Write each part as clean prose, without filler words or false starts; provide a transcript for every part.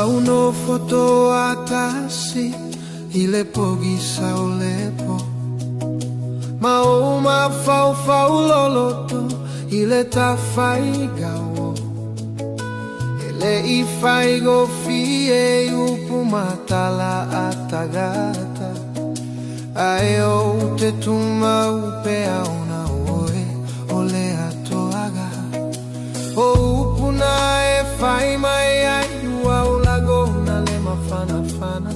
Au no foto atasi ile pogi sa olepo ma o ma fau loloto ile ta fai gawo ele I fai go fie upu matala atagata ai o te tuma upe auna oe ole atoaga o upu na e fai mai ai au lagona le mafana fana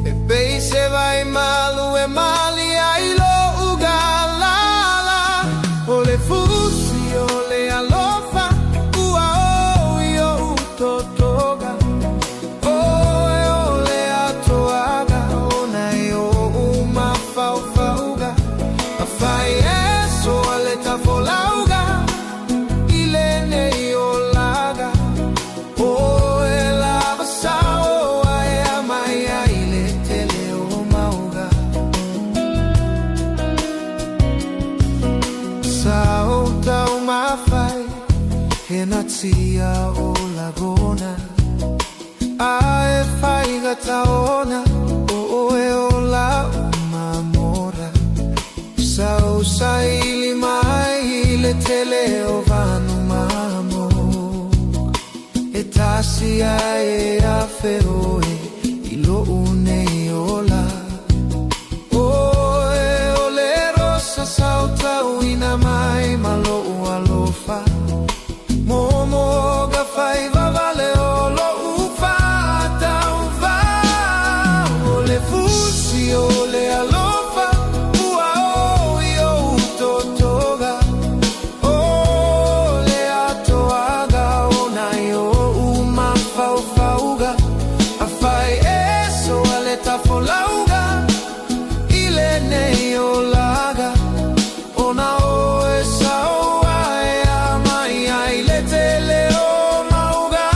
e pei se vai malu e mali ai lo ugalala o le fusi o le alofa ua o io utotoga o e o le atoaga o na e o uma fauga a fai eso ale tafolauga ile ne o laga o e lava sao ai amai ai le tele o mauga sao tau mafai he na tia o lagona ai fai gataona o e o la mamora sao saili mai le tele o vanu mamo e tasi ai a feroe I lo une ola o e o le rosa sauta uina mai malo alofa momo ga fai vale o lo ufa ufa o le fusi o le alofa ua o io utotoga o le atoaga o na io uma fauga a fai eso ale tafolauga ile ne o laga o na o e sao ai amai ai le tele o mauga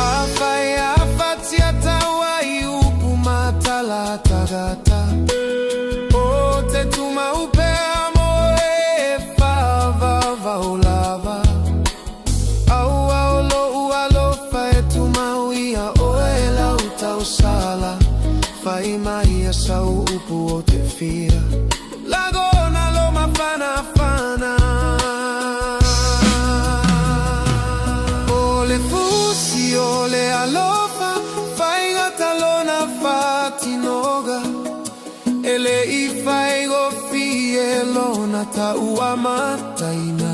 a fai a fatia taua I upu matala tagata o te tuma upe amore fava vaulava au lo ualofa e tuma uia o e lauta o sala fai mai a sau upu o te fia lagona lo mafana fana o le fusi o le alofa fai gatalona fatinoga ele I fai go fie lona ta ua mataina